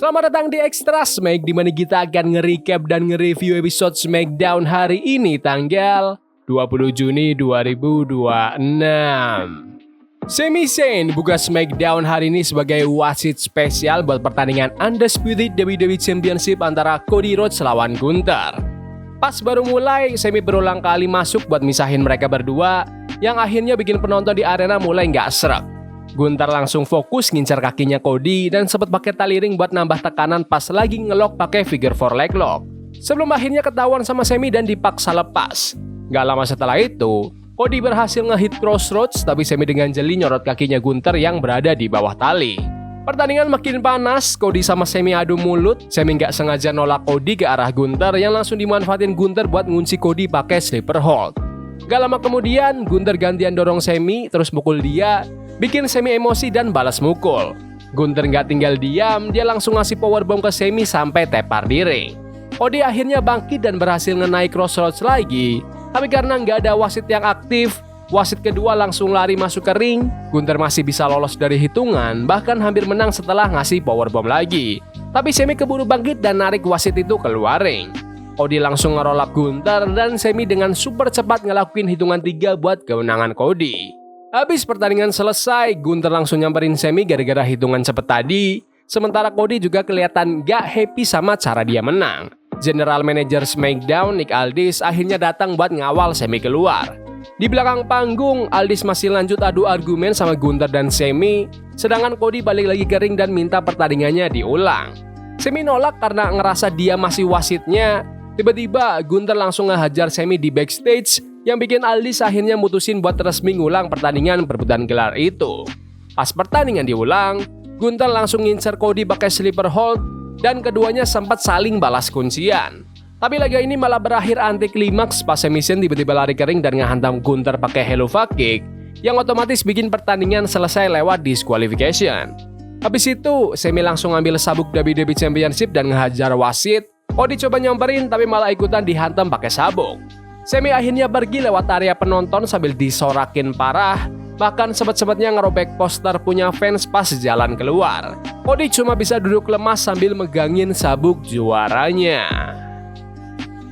Selamat datang di Extra Smack, di mana kita akan nge-recap dan nge-review episode SmackDown hari ini tanggal 20 Juni 2026. Sami Zayn buka SmackDown hari ini sebagai wasit spesial buat pertandingan Undisputed WWE Championship antara Cody Rhodes lawan Gunther. Pas baru mulai, Sami berulang kali masuk buat misahin mereka berdua, yang akhirnya bikin penonton di arena mulai nggak sreg. Gunther langsung fokus ngincar kakinya Cody dan sempat pakai tali ring buat nambah tekanan pas lagi ngelok pakai figure 4 leg lock. Sebelum akhirnya ketahuan sama Sami dan dipaksa lepas. Gak lama setelah itu, Cody berhasil ngehit crossroads, tapi Sami dengan jeli nyorot kakinya Gunther yang berada di bawah tali. Pertandingan makin panas, Cody sama Sami adu mulut. Sami nggak sengaja nolak Cody ke arah Gunther yang langsung dimanfaatin Gunther buat ngunci Cody pakai sleeper hold. Gak lama kemudian, Gunther gantian dorong Sami terus mukul dia, bikin Sami emosi dan balas mukul. Gunther nggak tinggal diam, dia langsung ngasih powerbomb ke Sami sampai tepar di ring. Cody akhirnya bangkit dan berhasil ngenai crossroads lagi. Tapi karena nggak ada wasit yang aktif, wasit kedua langsung lari masuk ke ring. Gunther masih bisa lolos dari hitungan, bahkan hampir menang setelah ngasih powerbomb lagi. Tapi Sami keburu bangkit dan narik wasit itu keluar ring. Cody langsung nge-roll up Gunther dan Sami dengan super cepat ngelakuin hitungan 3 buat kemenangan Cody. Habis pertandingan selesai, Gunther langsung nyamperin Sami gara-gara hitungan cepet tadi. Sementara Cody juga kelihatan gak happy sama cara dia menang. General Manager SmackDown Nick Aldis akhirnya datang buat ngawal Sami keluar. Di belakang panggung, Aldis masih lanjut adu argumen sama Gunther dan Sami, sedangkan Cody balik lagi ke ring dan minta pertandingannya diulang. Sami nolak karena ngerasa dia masih wasitnya. Tiba-tiba Gunther langsung ngehajar Sami di backstage, yang bikin Aldis akhirnya mutusin buat resmi ngulang pertandingan perebutan gelar itu. Pas pertandingan diulang, Gunther langsung ngincer Cody pakai sleeper hold dan keduanya sempat saling balas kuncian. Tapi laga ini malah berakhir anti klimaks pas Sami Zayn tiba-tiba lari ke ring dan ngehantam Gunther pakai Helluva Kick, yang otomatis bikin pertandingan selesai lewat disqualification. Habis itu, Sami langsung ambil sabuk WWE Championship dan ngehajar wasit. Cody coba nyamperin tapi malah ikutan dihantam pakai sabuk. Sami akhirnya pergi lewat area penonton sambil disorakin parah, bahkan sempat-sempatnya ngerobek poster punya fans pas jalan keluar. Cody cuma bisa duduk lemas sambil megangin sabuk juaranya.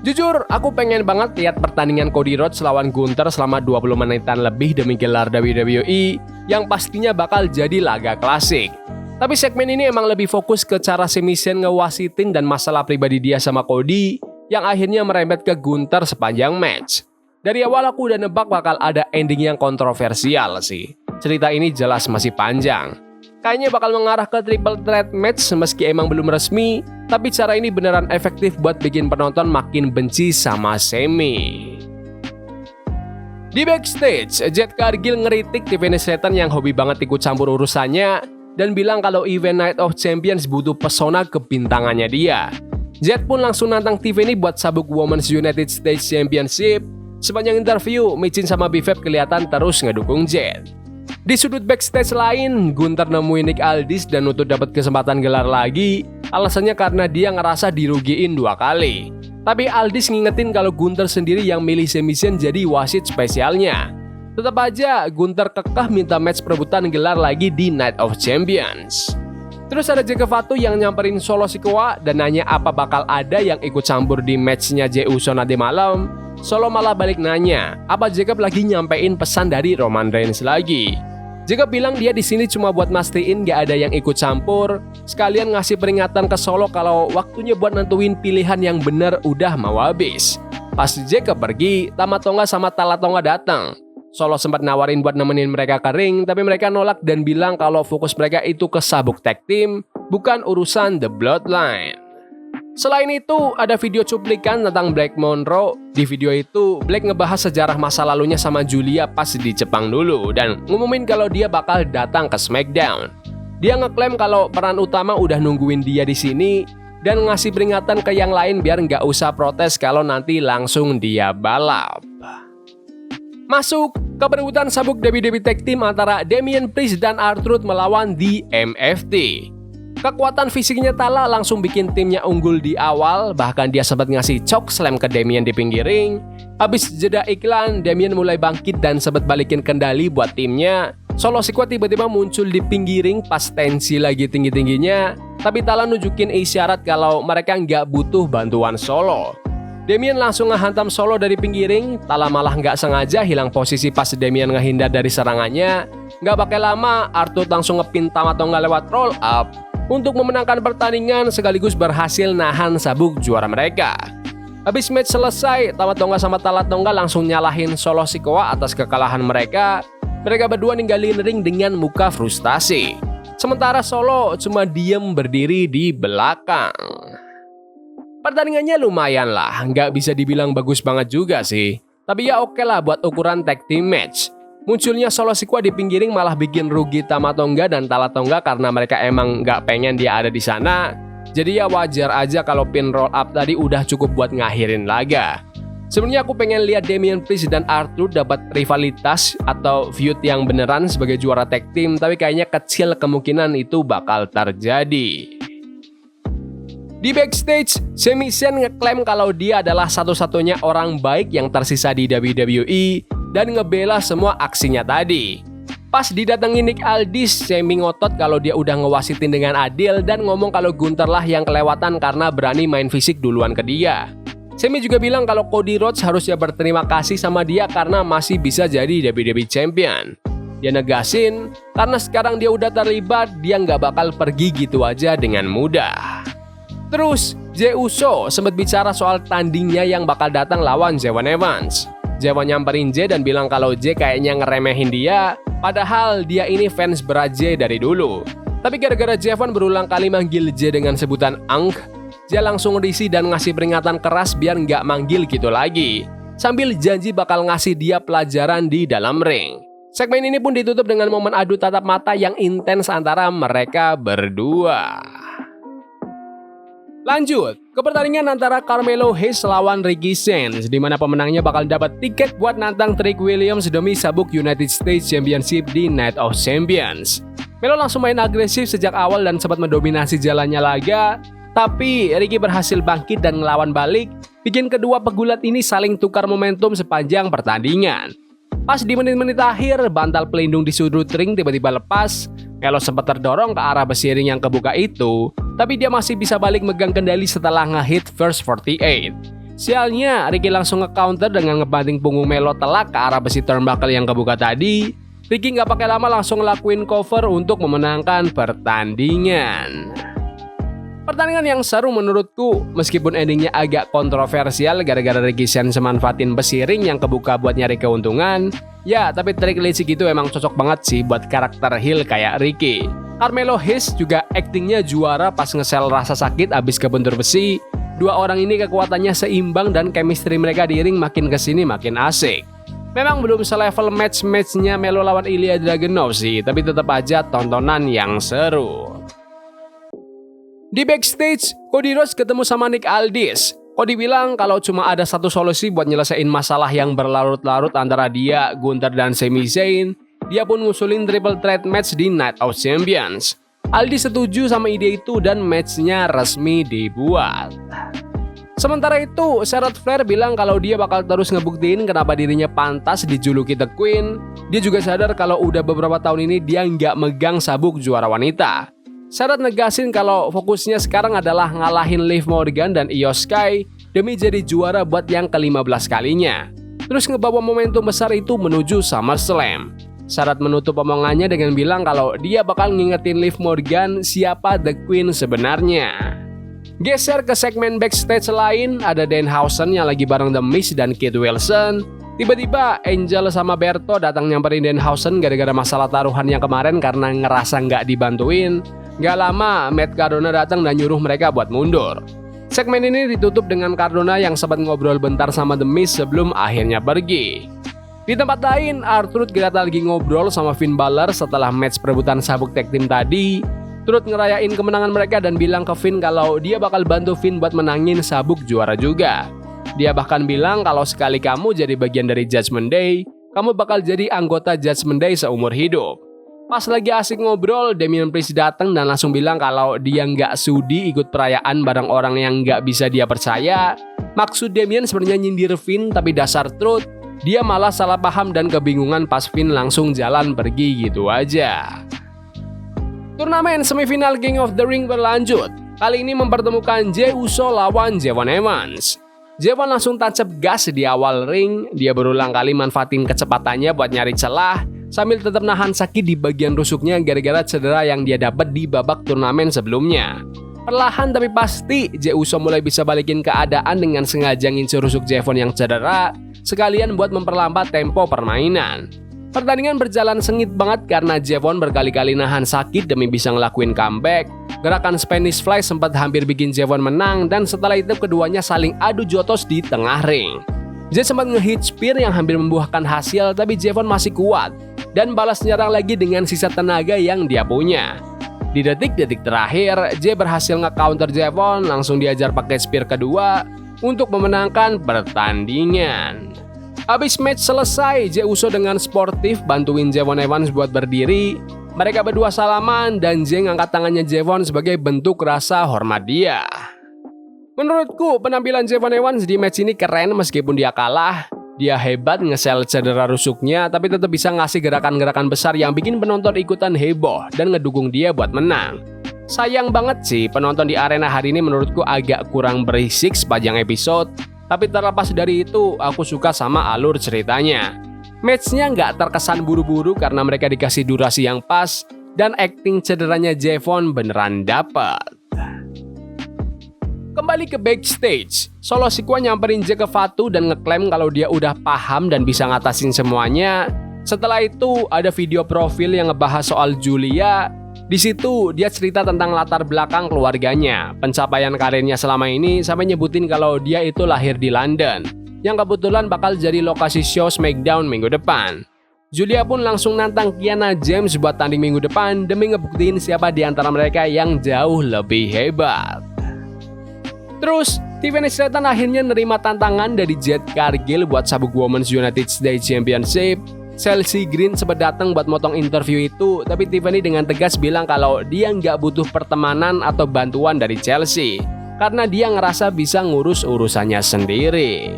Jujur, aku pengen banget lihat pertandingan Cody Rhodes lawan Gunther selama 20 menitan lebih demi gelar WWE, yang pastinya bakal jadi laga klasik. Tapi segmen ini emang lebih fokus ke cara Sami Zayn ngewasitin dan masalah pribadi dia sama Cody, yang akhirnya merembet ke Gunther sepanjang match. Dari awal aku udah nebak bakal ada ending yang kontroversial sih. Cerita ini jelas masih panjang. Kayaknya bakal mengarah ke triple threat match meski emang belum resmi, tapi cara ini beneran efektif buat bikin penonton makin benci sama Sami. Di backstage, Jade Cargill ngeritik Tiffany Stratton yang hobi banget ikut campur urusannya dan bilang kalau event Night of Champions butuh pesona kebintangannya dia. Jade pun langsung nantang Tiffany buat sabuk Women's United States Championship. Sepanjang interview, Michin sama Bifeb kelihatan terus ngedukung Jade. Di sudut backstage lain, Gunther nemuin Nick Aldis dan nuntut dapat kesempatan gelar lagi. Alasannya karena dia ngerasa dirugiin 2 kali. Tapi Aldis ngingetin kalau Gunther sendiri yang milih Sami Zayn jadi wasit spesialnya. Tetap aja, Gunther kekeh minta match perebutan gelar lagi di Night of Champions. Terus ada Jake Fatu yang nyamperin Solo Sikoa dan nanya apa bakal ada yang ikut campur di matchnya Jey Uso nanti malam. Solo malah balik nanya, apa Jacob lagi nyampein pesan dari Roman Reigns lagi. Jacob bilang dia di sini cuma buat mastiin gak ada yang ikut campur, sekalian ngasih peringatan ke Solo kalau waktunya buat nentuin pilihan yang bener udah mau habis. Pas Jacob pergi, Tama Tonga sama Tala Tonga datang. Solo sempat nawarin buat nemenin mereka ke ring, tapi mereka nolak dan bilang kalau fokus mereka itu ke sabuk tag team, bukan urusan The Bloodline. Selain itu, ada video cuplikan tentang Black Monroe. Di video itu, Black ngebahas sejarah masa lalunya sama Julia pas di Jepang dulu dan ngumumin kalau dia bakal datang ke SmackDown. Dia ngeklaim kalau peran utama udah nungguin dia di sini dan ngasih peringatan ke yang lain biar nggak usah protes kalau nanti langsung dia balap. Masuk ke perebutan sabuk WWE Tag Team antara Damian Priest dan R-Truth melawan The MFT. Kekuatan fisiknya Tala langsung bikin timnya unggul di awal, bahkan dia sempat ngasih choke slam ke Damian di pinggir ring. Habis jeda iklan, Damian mulai bangkit dan sempat balikin kendali buat timnya. Solo Sikoa tiba-tiba muncul di pinggir ring pas tensi lagi tinggi-tingginya, tapi Tala nunjukin isyarat kalau mereka nggak butuh bantuan Solo. Damien langsung ngehantam Solo dari pinggir ring, Tala malah nggak sengaja hilang posisi pas Damien ngehindar dari serangannya. Nggak pakai lama, R-Truth langsung ngepin Tama-Tonga lewat roll up untuk memenangkan pertandingan sekaligus berhasil nahan sabuk juara mereka. Habis match selesai, Tama-Tonga sama Tala-Tonga langsung nyalahin Solo Sikoa atas kekalahan mereka. Mereka berdua ninggalin ring dengan muka frustasi. Sementara Solo cuma diem berdiri di belakang. Pertandingannya lumayan lah, nggak bisa dibilang bagus banget juga sih. Tapi ya oke lah buat ukuran tag team match. Munculnya Solo Sikoa di pinggir ring malah bikin rugi Tama-Tonga dan Tala-Tonga karena mereka emang nggak pengen dia ada di sana. Jadi ya wajar aja kalau pin roll up tadi udah cukup buat ngakhirin laga. Sebenarnya aku pengen lihat Damian Priest dan R-Truth dapat rivalitas atau feud yang beneran sebagai juara tag team, tapi kayaknya kecil kemungkinan itu bakal terjadi. Di backstage, Sami Zayn ngeklaim kalau dia adalah satu-satunya orang baik yang tersisa di WWE dan ngebela semua aksinya tadi. Pas didatengin Nick Aldis, Sami ngotot kalau dia udah ngewasitin dengan adil dan ngomong kalau Gunther lah yang kelewatan karena berani main fisik duluan ke dia. Sami juga bilang kalau Cody Rhodes harusnya berterima kasih sama dia karena masih bisa jadi WWE Champion. Dia negasin, karena sekarang dia udah terlibat, dia nggak bakal pergi gitu aja dengan mudah. Terus, Jey Uso sempat bicara soal tandingnya yang bakal datang lawan Javon Evans. Javon nyamperin Jey dan bilang kalau Jey kayaknya ngeremehin dia, padahal dia ini fans berat Jey dari dulu. Tapi gara-gara Javon berulang kali manggil Jey dengan sebutan Ang, Jey langsung risih dan ngasih peringatan keras biar nggak manggil gitu lagi. Sambil janji bakal ngasih dia pelajaran di dalam ring. Segmen ini pun ditutup dengan momen adu tatap mata yang intens antara mereka berdua. Lanjut ke pertandingan antara Carmelo Hayes lawan Ricky Sainz, di mana pemenangnya bakal dapat tiket buat nantang Trick Williams demi sabuk United States Championship di Night of Champions. Melo langsung main agresif sejak awal dan sempat mendominasi jalannya laga, tapi Ricky berhasil bangkit dan ngelawan balik, bikin kedua pegulat ini saling tukar momentum sepanjang pertandingan. Pas di menit-menit akhir, bantal pelindung di sudut ring tiba-tiba lepas. Melo sempat terdorong ke arah besi ring yang kebuka itu, tapi dia masih bisa balik megang kendali setelah ngehit First 48. Sialnya, Ricky langsung nge-counter dengan ngebanting punggung Melo telak ke arah besi turnbuckle yang kebuka tadi. Ricky nggak pakai lama langsung ngelakuin cover untuk memenangkan pertandingan. Pertandingan yang seru menurutku, meskipun endingnya agak kontroversial gara-gara Ricky Sainz manfaatin besi ring yang kebuka buat nyari keuntungan. Ya, tapi trik licik itu emang cocok banget sih buat karakter heel kayak Ricky. Carmelo Hayes juga aktingnya juara pas ngesel rasa sakit abis kebentur besi. Dua orang ini kekuatannya seimbang dan chemistry mereka di ring makin kesini makin asik. Memang belum selevel match-matchnya Melo lawan Ilya Dragunov sih, tapi tetap aja tontonan yang seru. Di backstage, Cody Rhodes ketemu sama Nick Aldis. Cody bilang kalau cuma ada satu solusi buat nyelesain masalah yang berlarut-larut antara dia, Gunther, dan Sami Zayn. Dia pun ngusulin triple threat match di Night of Champions. Aldis setuju sama ide itu dan matchnya resmi dibuat. Sementara itu, Charlotte Flair bilang kalau dia bakal terus ngebuktiin kenapa dirinya pantas dijuluki The Queen. Dia juga sadar kalau udah beberapa tahun ini dia nggak megang sabuk juara wanita. Charlotte negasin kalau fokusnya sekarang adalah ngalahin Liv Morgan dan Io Sky demi jadi juara buat yang ke-15 kalinya. Terus ngebawa momentum besar itu menuju SummerSlam. Charlotte menutup omongannya dengan bilang kalau dia bakal ngingetin Liv Morgan siapa The Queen sebenarnya. Geser ke segmen backstage lain, ada Danhausen yang lagi bareng The Miz dan Kit Wilson. Tiba-tiba Angel sama Berto datang nyamperin Danhausen gara-gara masalah taruhan yang kemarin karena ngerasa nggak dibantuin. Gak lama, Matt Cardona datang dan nyuruh mereka buat mundur. Segmen ini ditutup dengan Cardona yang sempat ngobrol bentar sama The Miz sebelum akhirnya pergi. Di tempat lain, R-Truth kelihatan lagi ngobrol sama Finn Balor setelah match perebutan sabuk tag team tadi. Truth ngerayain kemenangan mereka dan bilang ke Finn kalau dia bakal bantu Finn buat menangin sabuk juara juga. Dia bahkan bilang kalau sekali kamu jadi bagian dari Judgment Day, kamu bakal jadi anggota Judgment Day seumur hidup. Pas lagi asik ngobrol, Damian Priest datang dan langsung bilang kalau dia nggak sudi ikut perayaan bareng orang yang nggak bisa dia percaya. Maksud Damian sebenarnya nyindir Finn, tapi dasar Truth, dia malah salah paham dan kebingungan pas Finn langsung jalan pergi gitu aja. Turnamen semifinal King of the Ring berlanjut. Kali ini mempertemukan Jey Uso lawan Javon Evans. Javon langsung tancap gas di awal ring. Dia berulang kali manfaatin kecepatannya buat nyari celah sambil tetap nahan sakit di bagian rusuknya gara-gara cedera yang dia dapat di babak turnamen sebelumnya. Perlahan tapi pasti, Jey Uso mulai bisa balikin keadaan dengan sengaja ngincer rusuk Javon yang cedera, sekalian buat memperlambat tempo permainan. Pertandingan berjalan sengit banget karena Javon berkali-kali nahan sakit demi bisa ngelakuin comeback. Gerakan Spanish Fly sempat hampir bikin Javon menang dan setelah itu keduanya saling adu jotos di tengah ring. Jey sempat nge-hit spear yang hampir membuahkan hasil tapi Javon masih kuat dan balas nyerang lagi dengan sisa tenaga yang dia punya. Di detik-detik terakhir, Jey berhasil nge-counter Javon, langsung diajar pakai spear kedua untuk memenangkan pertandingan. Habis match selesai, Jey Uso dengan sportif bantuin Javon Evans buat berdiri. Mereka berdua salaman dan Jey ngangkat tangannya Javon sebagai bentuk rasa hormat dia. Menurutku, penampilan Javon Evans di match ini keren meskipun dia kalah. Dia hebat nge-sell cedera rusuknya tapi tetap bisa ngasih gerakan-gerakan besar yang bikin penonton ikutan heboh dan ngedukung dia buat menang. Sayang banget sih penonton di arena hari ini menurutku agak kurang berisik sepanjang episode. Tapi terlepas dari itu, aku suka sama alur ceritanya. Matchnya nggak terkesan buru-buru karena mereka dikasih durasi yang pas dan acting cederanya Javon beneran dapet. Kembali ke backstage, Solo Sikoa nyamperin Jey ke Fatu dan ngeklaim kalau dia udah paham dan bisa ngatasin semuanya. Setelah itu ada video profil yang ngebahas soal Julia. Di situ dia cerita tentang latar belakang keluarganya, pencapaian karirnya selama ini sampai nyebutin kalau dia itu lahir di London, yang kebetulan bakal jadi lokasi show SmackDown minggu depan. Julia pun langsung nantang Kiana James buat tanding minggu depan demi ngebuktiin siapa di antara mereka yang jauh lebih hebat. Terus, Tiffany Stratton akhirnya nerima tantangan dari Jade Cargill buat sabuk Women's United States Championship. Chelsea Green sempat datang buat motong interview itu, tapi Tiffany dengan tegas bilang kalau dia nggak butuh pertemanan atau bantuan dari Chelsea, karena dia ngerasa bisa ngurus urusannya sendiri.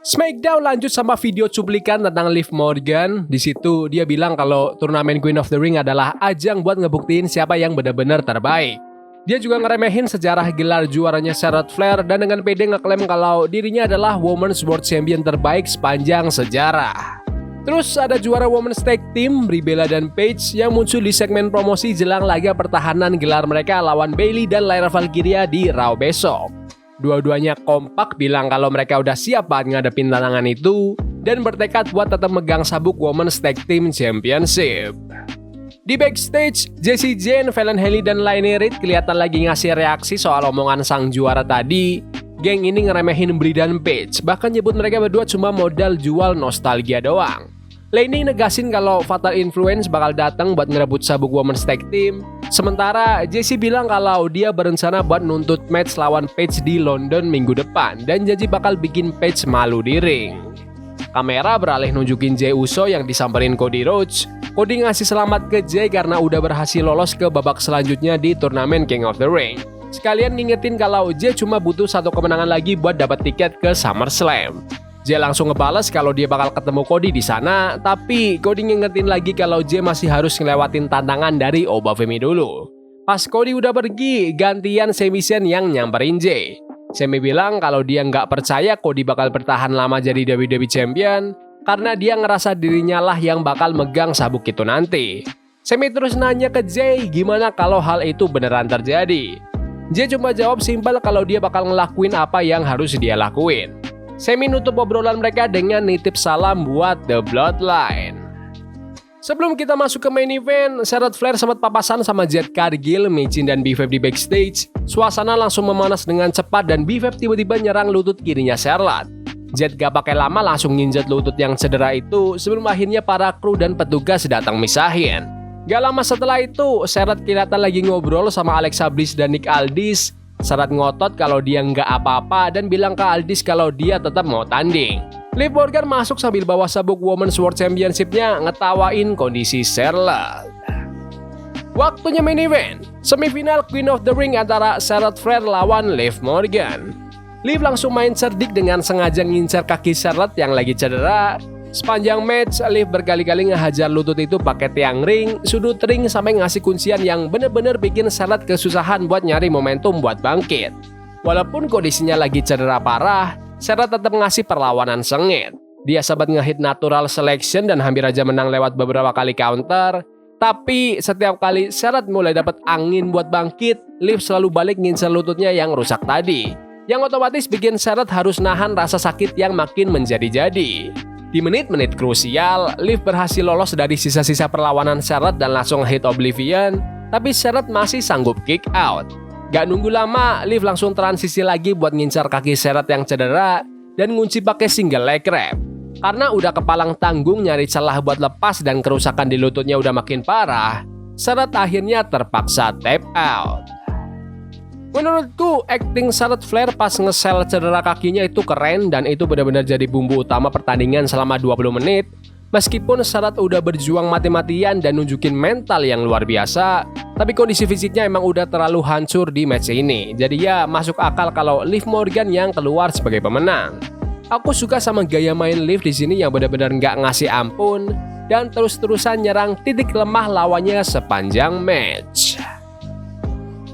SmackDown lanjut sama video cuplikan tentang Liv Morgan. Di situ dia bilang kalau turnamen Queen of the Ring adalah ajang buat ngebuktiin siapa yang benar-benar terbaik. Dia juga ngeremehin sejarah gelar juaranya Charlotte Flair dan dengan pede ngeklaim kalau dirinya adalah Women's World Champion terbaik sepanjang sejarah. Terus ada juara Women's Tag Team, Brie Bella dan Paige yang muncul di segmen promosi jelang laga pertahanan gelar mereka lawan Bayley dan Lyra Valkyria di Raw besok. Dua-duanya kompak bilang kalau mereka udah siap buat ngadepin tantangan itu dan bertekad buat tetap megang sabuk Women's Tag Team Championship. Di backstage, Jessie Jane, Fallon Henley, dan Lainey Reed kelihatan lagi ngasih reaksi soal omongan sang juara tadi. Geng ini ngeremehin Brie dan Paige, bahkan nyebut mereka berdua cuma modal jual nostalgia doang. Lainey negasin kalau Fatal Influence bakal datang buat ngerebut sabuk Women's Tag Team. Sementara Jessie bilang kalau dia berencana buat nuntut match lawan Paige di London minggu depan dan janji bakal bikin Paige malu di ring. Kamera beralih nunjukin Jey Uso yang disamperin Cody Rhodes. Cody ngasih selamat ke Jey karena udah berhasil lolos ke babak selanjutnya di turnamen King of the Ring. Sekalian ngingetin kalau Jey cuma butuh satu kemenangan lagi buat dapat tiket ke SummerSlam. Jey langsung ngebales kalau dia bakal ketemu Cody di sana, tapi Cody ngingetin lagi kalau Jey masih harus ngelewatin tantangan dari Obafemi dulu. Pas Cody udah pergi, gantian Sami Zayn yang nyamperin Jey. Sami bilang kalau dia nggak percaya Cody bakal bertahan lama jadi WWE Champion karena dia ngerasa dirinya lah yang bakal megang sabuk itu nanti. Sami terus nanya ke Jey gimana kalau hal itu beneran terjadi. Jey cuma jawab simpel kalau dia bakal ngelakuin apa yang harus dia lakuin. Sami nutup obrolan mereka dengan nitip salam buat The Bloodline. Sebelum kita masuk ke main event, Charlotte Flair sempat papasan sama Jade Cargill, Michin, dan B-Fab di backstage. Suasana langsung memanas dengan cepat dan B-Fab tiba-tiba nyerang lutut kirinya Charlotte. Jade gak pakai lama langsung nginjet lutut yang cedera itu sebelum akhirnya para kru dan petugas datang misahin. Gak lama setelah itu, Charlotte kelihatan lagi ngobrol sama Alexa Bliss dan Nick Aldis. Charlotte ngotot kalau dia nggak apa-apa dan bilang ke Aldis kalau dia tetap mau tanding. Liv Morgan masuk sambil bawa sabuk Women's World Championship-nya ngetawain kondisi Charlotte. Waktunya main event, semifinal Queen of the Ring antara Charlotte Flair lawan Liv Morgan. Liv langsung main cerdik dengan sengaja ngincar kaki Charlotte yang lagi cedera. Sepanjang match, Liv berkali-kali ngehajar lutut itu pakai tiang ring, sudut ring, sampai ngasih kuncian yang bener-bener bikin Charlotte kesusahan buat nyari momentum buat bangkit. Walaupun kondisinya lagi cedera parah, Charlotte tetap ngasih perlawanan sengit. Dia sempat ngehit natural selection dan hampir aja menang lewat beberapa kali counter. Tapi setiap kali Charlotte mulai dapat angin buat bangkit, Liv selalu balik ngincer lututnya yang rusak tadi. Yang otomatis bikin Charlotte harus nahan rasa sakit yang makin menjadi-jadi. Di menit-menit krusial, Liv berhasil lolos dari sisa-sisa perlawanan Charlotte dan langsung hit Oblivion, tapi Charlotte masih sanggup kick out. Gak nunggu lama, Liv langsung transisi lagi buat ngincar kaki Charlotte yang cedera dan ngunci pakai single leg wrap. Karena udah kepalang tanggung nyari celah buat lepas dan kerusakan di lututnya udah makin parah, Charlotte akhirnya terpaksa tap out. Menurutku, acting Charlotte Flair pas nge-sell cedera kakinya itu keren dan itu benar-benar jadi bumbu utama pertandingan selama 20 menit. Meskipun Charlotte udah berjuang mati-matian dan nunjukin mental yang luar biasa, tapi kondisi fisiknya emang udah terlalu hancur di match ini. Jadi ya masuk akal kalau Liv Morgan yang keluar sebagai pemenang. Aku suka sama gaya main Liv di sini yang benar-benar nggak ngasih ampun dan terus-terusan nyerang titik lemah lawannya sepanjang match.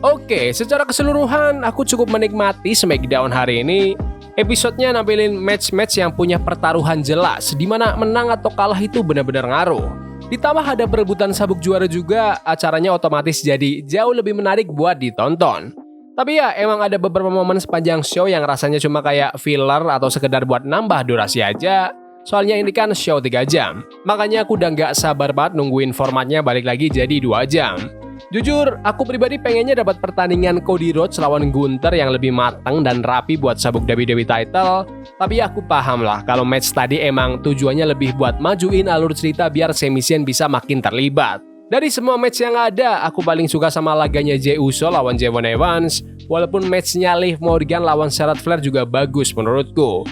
Oke, secara keseluruhan aku cukup menikmati SmackDown hari ini. Episodenya nampilin match-match yang punya pertaruhan jelas, di mana menang atau kalah itu benar-benar ngaruh. Ditambah ada perebutan sabuk juara juga, acaranya otomatis jadi jauh lebih menarik buat ditonton. Tapi ya, emang ada beberapa momen sepanjang show yang rasanya cuma kayak filler atau sekedar buat nambah durasi aja. Soalnya ini kan show 3 jam, makanya aku udah nggak sabar banget nungguin formatnya balik lagi jadi 2 jam. Jujur, aku pribadi pengennya dapat pertandingan Cody Rhodes lawan Gunther yang lebih matang dan rapi buat sabuk WWE title. Tapi aku paham lah kalau match tadi emang tujuannya lebih buat majuin alur cerita biar Sami Zayn bisa makin terlibat. Dari semua match yang ada, aku paling suka sama laganya Jey Uso lawan Javon Evans. Walaupun matchnya Liv Morgan lawan Charlotte Flair juga bagus menurutku.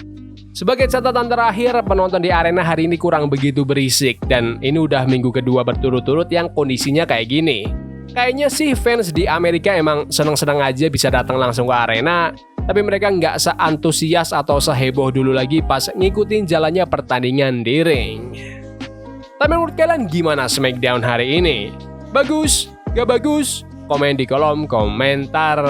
Sebagai catatan terakhir, penonton di arena hari ini kurang begitu berisik. Dan ini udah minggu kedua berturut-turut yang kondisinya kayak gini. Kayaknya sih fans di Amerika emang seneng-seneng aja bisa datang langsung ke arena, tapi mereka nggak seantusias atau seheboh dulu lagi pas ngikutin jalannya pertandingan di ring. Tapi menurut kalian gimana SmackDown hari ini? Bagus? Gak bagus? Komen di kolom komentar.